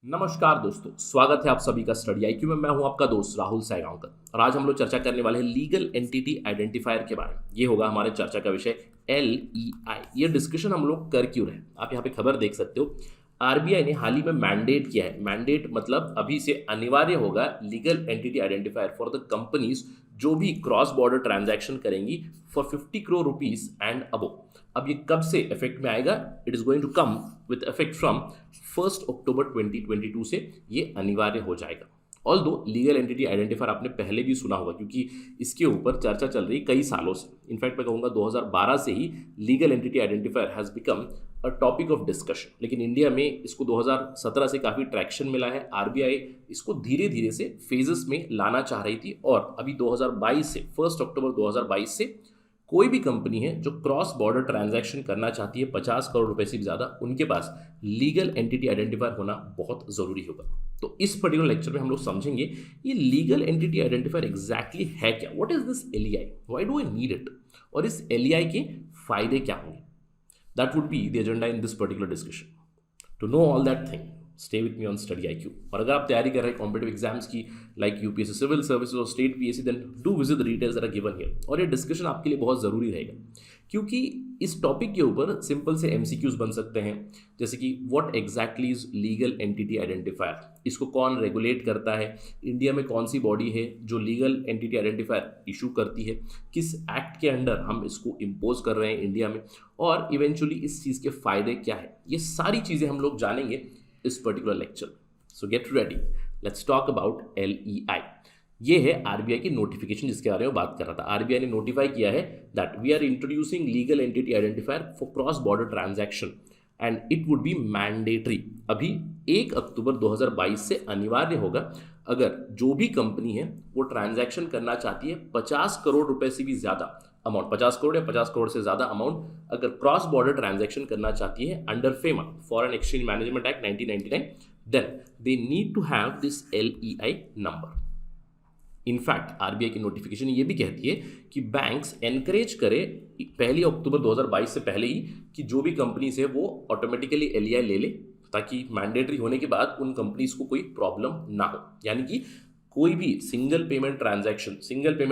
नमस्कार दोस्तों, स्वागत है आप सभी का स्टडी आईक्यू में। मैं हूं आपका दोस्त राहुल सायगांवकर और आज हम लोग चर्चा करने वाले हैं लीगल एंटिटी आइडेंटिफायर के बारे में। ये होगा हमारे चर्चा का विषय LEI। ये डिस्कशन हम लोग कर क्यों रहे हैं, आप यहाँ पे खबर देख सकते हो। आरबीआई ने हाल ही में मैंडेट किया है। मैंडेट मतलब अभी से अनिवार्य होगा legal entity identifier for the companies जो भी क्रॉस बॉर्डर ट्रांजैक्शन करेंगी for 50 crore rupees and above. अब ये कब से इफेक्ट में आएगा? It is going to come with effect from 1 October 2022 से ये अनिवार्य हो जाएगा। ऑल दो लीगल एंटिटी आइडेंटिफायर आपने पहले भी सुना होगा क्योंकि इसके ऊपर चर्चा चल रही कई सालों से। इनफैक्ट मैं कहूँगा 2012 से ही legal entity identifier has become a topic of discussion, लेकिन इंडिया में इसको 2017 से काफ़ी ट्रैक्शन मिला है। आरबीआई इसको धीरे धीरे से फेजेस में लाना चाह रही थी और अभी 2022 से 1 अक्टूबर 2022 से कोई भी कंपनी है जो क्रॉस बॉर्डर ट्रांजैक्शन करना चाहती है 50 करोड़ रुपए से भी ज़्यादा, उनके पास लीगल एंटिटी आइडेंटिफायर होना बहुत ज़रूरी होगा। तो इस पर्टिकुलर लेक्चर में हम लोग समझेंगे ये लीगल एंटिटी आइडेंटिफायर एग्जैक्टली है क्या, what is this LEI, why do I need it, और इस LEI के फायदे क्या होंगे। That would be the agenda in this particular discussion. To know all that thing stay with me on study IQ. और अगर आप तैयारी कर रहे हैं कॉम्पिटिटिव एग्जाम्स की लाइक यूपीएससी सिविल सर्विसेज और state PSC, then do visit the details that are given here. और ये डिस्कशन आपके लिए बहुत ज़रूरी रहेगा क्योंकि इस टॉपिक के ऊपर सिंपल से MCQs बन सकते हैं, जैसे कि what exactly is legal entity identifier, इसको कौन रेगुलेट करता है, इंडिया में कौन सी बॉडी है जो लीगल एंटिटी आइडेंटिफायर इशू करती है, किस एक्ट के अंडर हम इसको इम्पोज कर रहे हैं इंडिया में, और इवेंचुअली इस चीज़ के फायदे क्या है। ये सारी चीज़ें हम लोग जानेंगे इस particular lecture. So get ready, let's talk about LEI। ये है आरबीआई की नोटिफिकेशन जिसके बारे में बात कर रहा था। आरबीआई ने नोटिफाई किया है that we are introducing legal entity identifier for cross border transaction and it would be mandatory. अभी 1 अक्टूबर 2022 से अनिवार्य होगा। अगर जो भी कंपनी है वो ट्रांजैक्शन करना चाहती है 50 करोड़ रुपए से भी ज़्यादा अमाउंट, 50 करोड़ या 50 करोड़ से ज़्यादा अमाउंट अगर क्रॉस बॉर्डर ट्रांजैक्शन करना चाहती है under FEMA foreign exchange management act 1999, then they need to have this LEI number. In fact RBI की नोटिफिकेशन ये भी कहती है कि बैंक्स एनकरेज करे 1 अक्टूबर 2022 से पहले ही कि जो भी कंपनीज है वो ऑटोमेटिकली LEI ले ले, ताकि मैंडेटरी होने के बाद उन कंपनीज को कोई प्रॉब्लम ना हो। यानी कि कोई भी single payment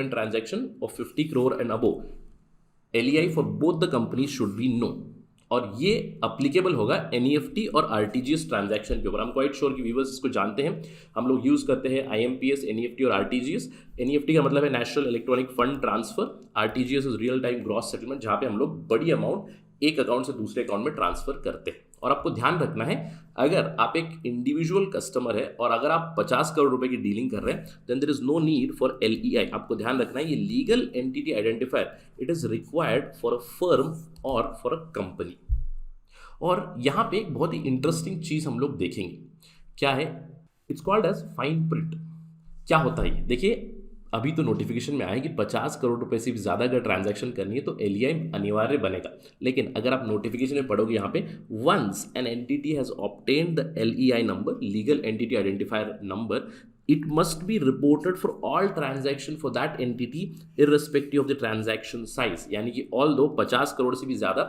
transaction of 50 crore and above, LEI for both the company should be know. और ये अप्लीकेबल होगा NEFT और RTGS ट्रांजैक्शन के ऊपर। हम क्वाइट श्योर कि व्यूवर्स इसको जानते हैं। हम लोग यूज़ करते हैं IMPS, NEFT और RTGS। NEFT का मतलब है national electronic fund transfer, RTGS is real time gross settlement, जहाँ पे हम लोग बड़ी अमाउंट एक अकाउंट से दूसरे अकाउंट में ट्रांसफर करते हैं। और आपको ध्यान रखना है, अगर आप एक इंडिविजुअल कस्टमर है और अगर आप 50 करोड़ रुपए की डीलिंग कर रहे हैं, then there is no need for LEI। आपको ध्यान रखना है ये legal entity identifier it is required for a firm और फॉर अ कंपनी। और यहाँ पे एक बहुत ही इंटरेस्टिंग चीज़ हम लोग देखेंगे, क्या है, it's called as fine print. क्या होता है ये देखिए, अभी तो नोटिफिकेशन में आया कि 50 करोड़ रुपए से भी ज़्यादा अगर ट्रांजैक्शन करनी है तो LEI अनिवार्य बनेगा। लेकिन अगर आप नोटिफिकेशन में पढ़ोगे यहाँ पे, once an entity has obtained the LEI number, legal entity identifier number, it must be reported for all transaction for that entity irrespective of the transaction size। यानी कि ऑल दो 50 करोड़ से भी ज़्यादा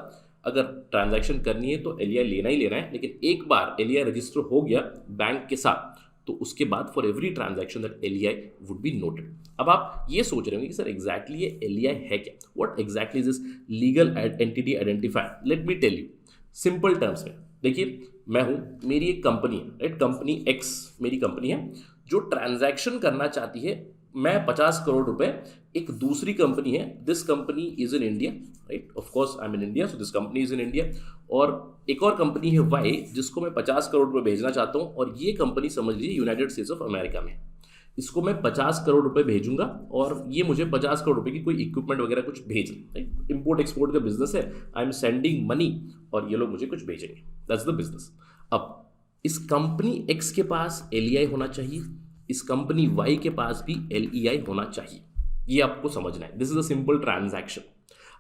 अगर ट्रांजैक्शन करनी है तो LEI लेना ही लेना है, लेकिन एक बार LEI रजिस्टर हो गया बैंक के साथ तो उसके बाद for every transaction that LEI would be noted. अब आप ये सोच रहे होंगे कि सर एग्जैक्टली ये LEI है क्या, what exactly is this legal entity identifier. Let me tell you simple terms में। देखिए, मैं हूँ, मेरी एक कंपनी है, राइट, कंपनी X मेरी कंपनी है जो ट्रांजैक्शन करना चाहती है। मैं 50 करोड़ रुपए, एक दूसरी कंपनी है, this company is in India, right, of course I am in India, so this company is in India. और एक और कंपनी है Y जिसको मैं 50 करोड़ रुपए भेजना चाहता हूँ, और ये कंपनी समझ लीजिए यूनाइटेड स्टेट्स ऑफ अमेरिका में। इसको मैं 50 करोड़ रुपए भेजूंगा और ये मुझे 50 करोड़ रुपए की कोई इक्विपमेंट वगैरह कुछ भेज, इंपोर्ट एक्सपोर्ट का बिजनेस है, आई एम सेंडिंग मनी और ये लोग मुझे कुछ भेजेंगे, दैट्स द बिजनेस। अब इस कंपनी X के पास LEI होना चाहिए, इस कंपनी Y के पास भी LEI होना चाहिए, ये आपको समझना है। This is a simple transaction.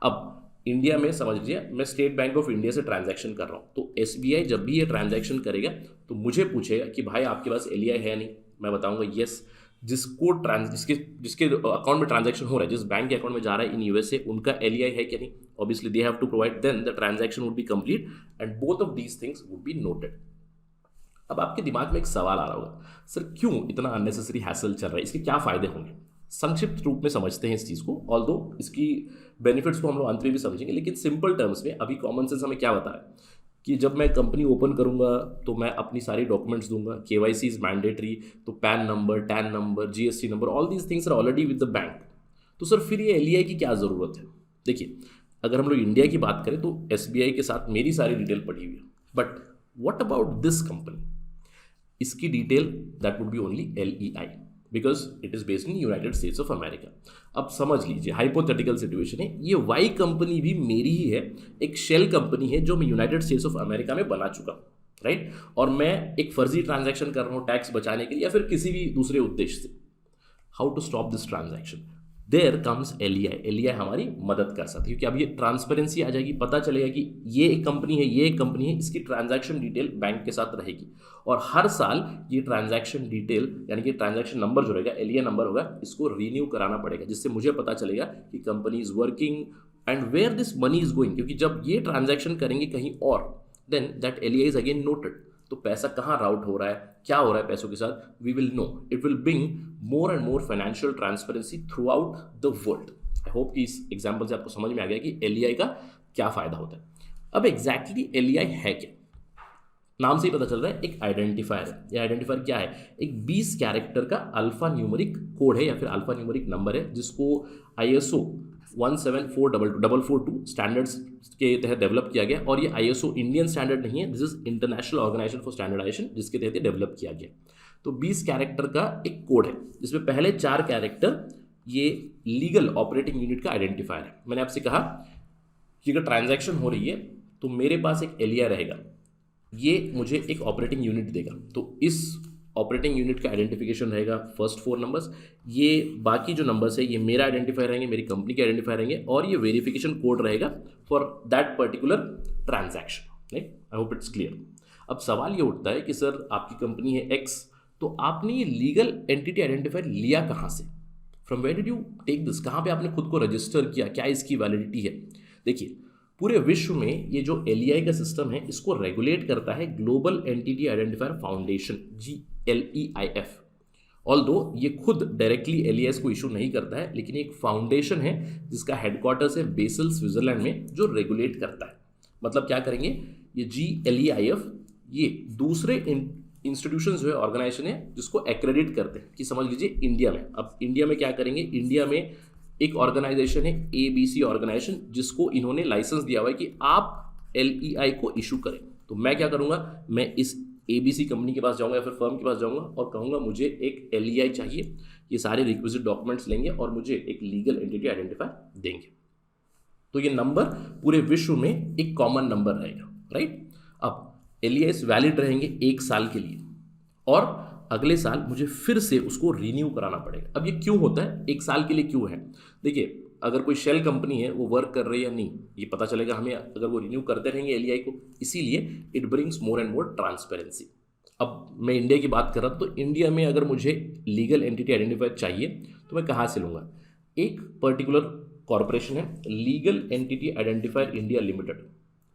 अब इंडिया में समझ लीजिए मैं स्टेट बैंक ऑफ इंडिया से ट्रांजैक्शन कर रहा हूँ, तो SBI जब भी ये ट्रांजैक्शन करेगा तो मुझे पूछेगा कि भाई आपके पास LEI है नहीं, मैं बताऊंगा यस। जिसके अकाउंट में ट्रांजैक्शन हो रहा है, जिस बैंक के अकाउंट में जा रहा है इन USA, उनका LEI है क्या नहीं, obviously they have to provide, then the transaction would be complete and both of these things would be noted. अब आपके दिमाग में एक सवाल आ रहा होगा, सर क्यों इतना अननेसेसरी हैसल चल रहा है, इसके क्या फ़ायदे होंगे। संक्षिप्त रूप में समझते हैं इस चीज़ को, ऑल्दो इसकी बेनिफिट्स को हम लोग अंत में भी समझेंगे, लेकिन सिंपल टर्म्स में अभी कॉमन सेंस हमें क्या बता रहा है कि जब मैं कंपनी ओपन करूंगा तो मैं अपनी सारी डॉक्यूमेंट्स दूंगा, केवाईसी इज मैंडेटरी, तो PAN number, TAN number, GST number, all these things are already with the bank. तो सर फिर ये एलईआई की क्या ज़रूरत है। देखिए, अगर हम लोग इंडिया की बात करें तो एसबीआई के साथ मेरी सारी डिटेल पड़ी हुई है, but what about this company, इसकी detail that would be only LEI because it is based in United States of America. अब समझ लीजिए हाइपोथेटिकल सिचुएशन है, ये वाई कंपनी भी मेरी ही है, एक शेल कंपनी है जो मैं यूनाइटेड स्टेट्स ऑफ अमेरिका में बना चुका हूँ, राइट। और मैं एक फर्जी ट्रांजैक्शन कर रहा हूँ टैक्स बचाने के लिए या फिर किसी भी दूसरे उद्देश्य से। How to stop this transaction, there comes LEI. LEI हमारी मदद कर सकती है, क्योंकि अब ये ट्रांसपेरेंसी आ जाएगी, पता चलेगा कि ये एक कंपनी है, ये एक कंपनी है, इसकी ट्रांजैक्शन डिटेल बैंक के साथ रहेगी। और हर साल ये ट्रांजैक्शन डिटेल यानी कि ट्रांजैक्शन नंबर जो रहेगा, एलईआई नंबर होगा, इसको रीन्यू कराना पड़ेगा, जिससे मुझे पता चलेगा कि company is working and where this money is going. क्योंकि जब ये ट्रांजैक्शन करेंगे कहीं और, then that LEI is again noted, तो पैसा कहाँ राउट हो रहा है, क्या हो रहा है पैसों के साथ, we will know. It will bring more and more financial transparency throughout the world. I hope कि इस एग्जाम्पल से आपको समझ में आ गया कि एलईआई का क्या फायदा होता है। अब एग्जैक्टली एलईआई है क्या, नाम से ही पता चल रहा है, एक आइडेंटिफायर है। ये आइडेंटिफायर क्या है, एक 20 कैरेक्टर का अल्फा न्यूमरिक कोड है या फिर अल्फा न्यूमरिक नंबर है, जिसको ISO 17422 स्टैंडर्ड्स के तहत डेवलप किया गया। और ये ISO इंडियन स्टैंडर्ड नहीं है, this is international organisation for standardisation, जिसके तहत ये डेवलप किया गया। तो 20 कैरेक्टर का एक कोड है, जिसमें पहले 4 कैरेक्टर ये लीगल ऑपरेटिंग यूनिट का आइडेंटिफायर है। मैंने आपसे कहा कि अगर ट्रांजैक्शन हो रही है तो मेरे पास एक एलईआई रहेगा, ये मुझे एक ऑपरेटिंग यूनिट देगा। तो इस ऑपरेटिंग यूनिट का आइडेंटिफिकेशन रहेगा फर्स्ट 4 नंबर्स, ये बाकी जो नंबर्स है ये मेरा आइडेंटिफायर रहेंगे, मेरी कंपनी के आइडेंटिफायर रहेंगे, और ये वेरिफिकेशन कोड रहेगा for that particular transaction, right. I hope it's clear. अब सवाल ये उठता है कि सर आपकी कंपनी है एक्स, तो आपने ये लीगल एंटिटी आइडेंटिफायर लिया कहाँ से, from where did you take this, कहाँ पे आपने खुद को रजिस्टर किया, क्या इसकी वैलिडिटी है। देखिए, पूरे विश्व में ये जो एलईआई का सिस्टम है, इसको रेगुलेट करता है global entity identifier foundation, GLEIF। Although ये खुद डायरेक्टली एलईआई को इशू नहीं करता है, लेकिन एक फाउंडेशन है जिसका हेडक्वार्टर्स है बेसल, स्विट्जरलैंड में, जो रेगुलेट करता है। मतलब क्या करेंगे, ये GLEIF ये दूसरे इंस्टीट्यूशन जो है, ऑर्गेनाइजेशन है, जिसको एक्रेडिट करते हैं। कि समझ लीजिए इंडिया में, अब इंडिया में क्या करेंगे, इंडिया में एक ऑर्गेनाइजेशन है ABC ऑर्गेनाइजेशन, जिसको इन्होंने लाइसेंस दिया हुआ है कि आप एलईआई को इशू करें। तो मैं क्या करूंगा, मैं इस ABC कंपनी के पास जाऊंगा या फिर फर्म के पास जाऊंगा और कहूंगा मुझे एक एलईआई चाहिए। ये सारे रिक्विजिट डॉक्यूमेंट्स लेंगे और मुझे एक लीगल एंटिटी आइडेंटिफायर देंगे। तो ये नंबर पूरे विश्व में एक कॉमन नंबर रहेगा, राइट। अब एलईआई वैलिड रहेंगे 1 साल के लिए, और अगले साल मुझे फिर से उसको रीन्यू कराना पड़ेगा। अब ये क्यों होता है, 1 साल के लिए क्यों है। देखिए, अगर कोई शेल कंपनी है वो वर्क कर रही है या नहीं, ये पता चलेगा हमें अगर वो रिन्यू करते रहेंगे एलईआई को, इसीलिए it brings more and more transparency. अब मैं इंडिया की बात कर रहा था, तो इंडिया में अगर मुझे लीगल एंटिटी आइडेंटिफायर चाहिए तो मैं कहाँ से लूँगा। एक पर्टिकुलर कॉरपोरेशन है, legal entity identifier India limited.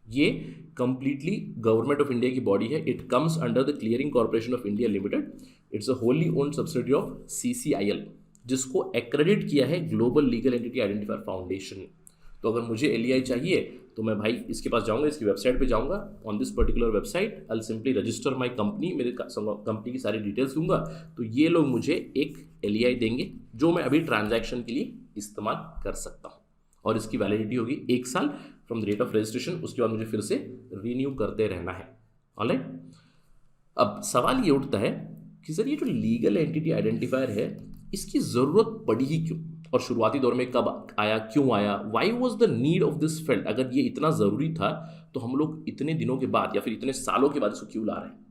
ये कंप्लीटली गवर्नमेंट ऑफ इंडिया की बॉडी है। It comes under the clearing corporation of India limited. It's a wholly owned subsidiary of CCIL, जिसको एक्रेडिट किया है global legal entity identifier foundation. तो अगर मुझे एलईआई चाहिए तो मैं भाई इसके पास जाऊंगा, इसकी वेबसाइट पे जाऊंगा, on this particular website I will simply register my company, मेरे कंपनी की सारी डिटेल्स दूंगा, तो ये लोग मुझे एक एलईआई देंगे जो मैं अभी ट्रांजैक्शन के लिए इस्तेमाल कर सकता हूँ, और इसकी वैलिडिटी होगी 1 साल from the date of registration. उसके बाद मुझे फिर से रीन्यू करते रहना है, ऑलराइट। अब सवाल ये उठता है कि सर ये जो लीगल एंटिटी आइडेंटिफायर है, इसकी ज़रूरत पड़ी ही क्यों, और शुरुआती दौर में कब आया, क्यों आया, why was the need of this field. अगर ये इतना ज़रूरी था तो हम लोग इतने दिनों के बाद या फिर इतने सालों के बाद इसको क्यों ला रहे हैं।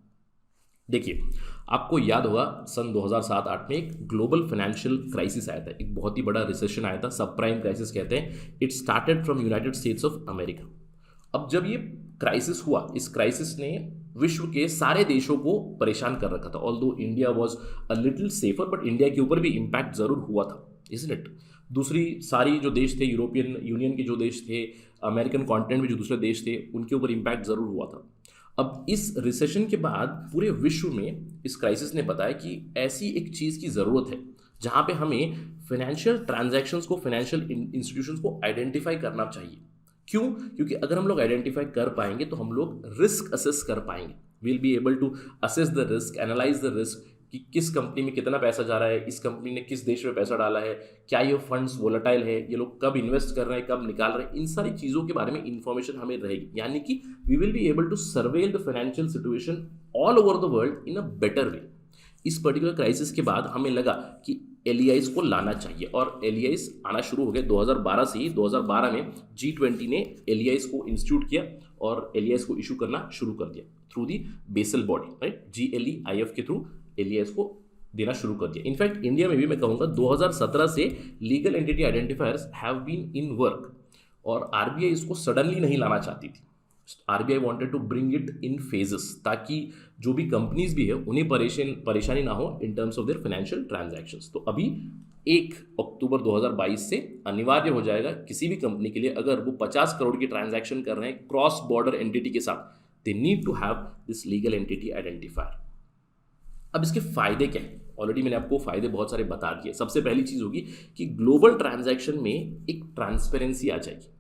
देखिए, आपको याद होगा सन 2007-8 में एक ग्लोबल फाइनेंशियल क्राइसिस आया था, एक बहुत ही बड़ा रिसेशन आया था, सब प्राइम क्राइसिस कहते हैं। It started from United States of America. अब जब ये क्राइसिस हुआ, इस क्राइसिस ने विश्व के सारे देशों को परेशान कर रखा था। Although India was a little safer, but India के ऊपर भी इम्पैक्ट ज़रूर हुआ था, इज़न्ट इट। दूसरी सारी जो देश थे, यूरोपियन यूनियन के जो देश थे, अमेरिकन कॉन्टिनेंट में जो दूसरे देश थे, उनके ऊपर इम्पैक्ट ज़रूर हुआ था। अब इस रिसेशन के बाद पूरे विश्व में इस क्राइसिस ने बताया कि ऐसी एक चीज़ की ज़रूरत है जहाँ पे हमें फाइनेंशियल ट्रांजैक्शंस को, फाइनेंशियल इंस्टीट्यूशंस को आइडेंटिफाई करना चाहिए। क्यों? क्योंकि अगर हम लोग आइडेंटिफाई कर पाएंगे तो हम लोग रिस्क असेस कर पाएंगे। Will be able to assess the risk, analyse the risk कि किस कंपनी में कितना पैसा जा रहा है, इस कंपनी ने किस देश में पैसा डाला है, क्या ये फंड्स वोलेटाइल है, ये लोग कब इन्वेस्ट कर रहे हैं, कब निकाल रहे हैं, इन सारी चीज़ों के बारे में इंफॉर्मेशन हमें रहेगी। यानी कि we will be able to surveil the financial situation all over the world in a better way. इस पर्टिकुलर क्राइसिस के बाद हमें लगा कि एलईआईस को लाना चाहिए और एलईआईस आना शुरू हो गए 2012 से ही। 2012 में G20 ने एलईआईस को इंस्टीट्यूट किया और एलईआईस को इशू करना शुरू कर दिया through the Basel body, right, GLEIF के थ्रू एलईआईस को देना शुरू कर दिया। इनफैक्ट इंडिया में भी मैं कहूँगा 2017 से legal entity identifiers have been in work और आरबीआई इसको सडनली नहीं लाना चाहती थी। RBI wanted to bring it in phases ताकि जो भी कंपनीज भी है उन्हें परेशानी ना हो इन terms of their financial transactions. तो अभी 1 अक्टूबर 2022 से अनिवार्य हो जाएगा किसी भी कंपनी के लिए, अगर वो 50 करोड़ की ट्रांजैक्शन कर रहे हैं क्रॉस बॉर्डर एंटिटी के साथ, they need to have this legal entity identifier. अब इसके फायदे क्या हैं? ऑलरेडी मैंने आपको फायदे बहुत सारे बता दिए। सबसे पहली चीज़ होगी कि ग्लोबल ट्रांजैक्शन में एक ट्रांसपेरेंसी आ जाएगी।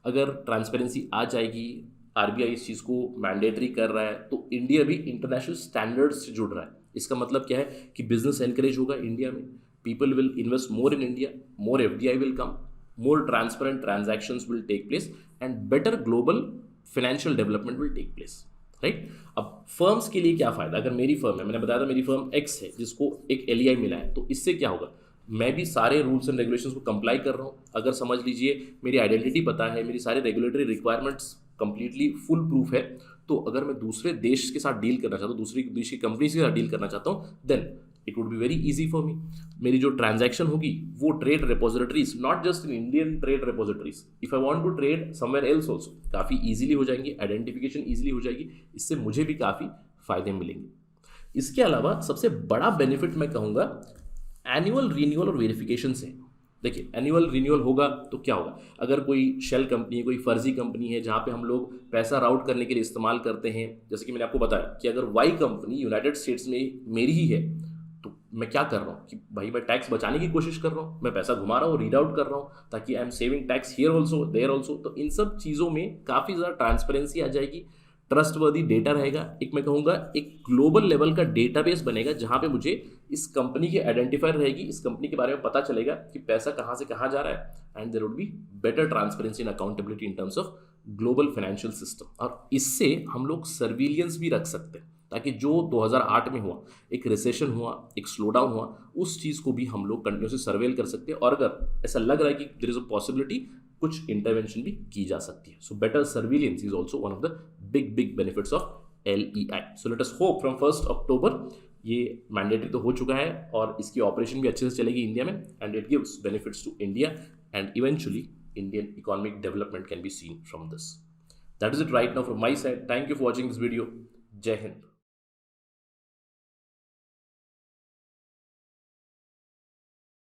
अगर ट्रांसपेरेंसी आ जाएगी, आरबीआई इस चीज़ को मैंडेटरी कर रहा है, तो इंडिया भी इंटरनेशनल स्टैंडर्ड्स से जुड़ रहा है। इसका मतलब क्या है कि बिजनेस एनकरेज होगा इंडिया में, people will invest more in India, more FDI will come, more transparent transactions will take place and better global financial development will take place, right. अब फर्म्स के लिए क्या फ़ायदा? अगर मेरी फर्म है, मैंने बताया था मेरी फर्म एक्स है जिसको एक एलईआई मिला है, तो इससे क्या होगा? मैं भी सारे रूल्स एंड रेगुलेशंस को कंप्लाई कर रहा हूँ। अगर समझ लीजिए मेरी आइडेंटिटी पता है, मेरी सारी regulatory requirements completely full proof है, तो अगर मैं दूसरे देश के साथ डील करना चाहता हूँ, दूसरी देश की कंपनी के साथ डील करना चाहता हूँ, then it would be very easy for me. मेरी जो ट्रांजैक्शन होगी वो trade repositories, not just in Indian trade repositories, if I want to trade somewhere else also, काफ़ी इजीली हो जाएंगी, आइडेंटिफिकेशन इजीली हो जाएगी। इससे मुझे भी काफ़ी फायदे मिलेंगे। इसके अलावा सबसे बड़ा बेनिफिट मैं कहूँगा एनुअल रिन्यूअल और वेरिफिकेशन से। देखिए, एनुअल रिन्यूअल होगा तो क्या होगा? अगर कोई शेल कंपनी है, कोई फर्जी कंपनी है जहाँ पे हम लोग पैसा राउट करने के लिए इस्तेमाल करते हैं, जैसे कि मैंने आपको बताया कि अगर वाई कंपनी यूनाइटेड स्टेट्स में मेरी ही है, तो मैं क्या कर रहा हूँ कि भाई मैं टैक्स बचाने की कोशिश कर रहा हूँ, मैं पैसा घुमा रहा हूँ, रीड आउट कर रहा हूँ, ताकि I am saving tax here also there also. तो इन सब चीज़ों में काफ़ी ज़्यादा ट्रांसपेरेंसी आ जाएगी, ट्रस्टवर्दी डेटा रहेगा। एक मैं कहूँगा एक ग्लोबल लेवल का डेटाबेस बनेगा जहाँ पे मुझे इस कंपनी की आइडेंटिफायर रहेगी, इस कंपनी के बारे में पता चलेगा कि पैसा कहाँ से कहाँ जा रहा है, and there would be better transparency and accountability in terms of global financial system. और इससे हम लोग सर्विलियंस भी रख सकते हैं, ताकि जो 2008 में हुआ, एक रिसेशन हुआ, एक स्लो डाउन हुआ, उस चीज़ को भी हम लोग कंटिन्यूसली सर्वेल कर सकते हैं। और अगर ऐसा लग रहा है कि देयर इज अ पॉसिबिलिटी, कुछ इंटरवेंशन भी की जा सकती है। So better surveillance is also one of the big benefits of LEI. So let us hope from 1 October ये मैंडेटरी तो हो चुका है और इसकी ऑपरेशन भी अच्छे से चलेगी इंडिया में, and it gives benefits to India and eventually Indian economic development can be seen from this. That is it right now from my side. Thank you for watching this video. Jai Hind.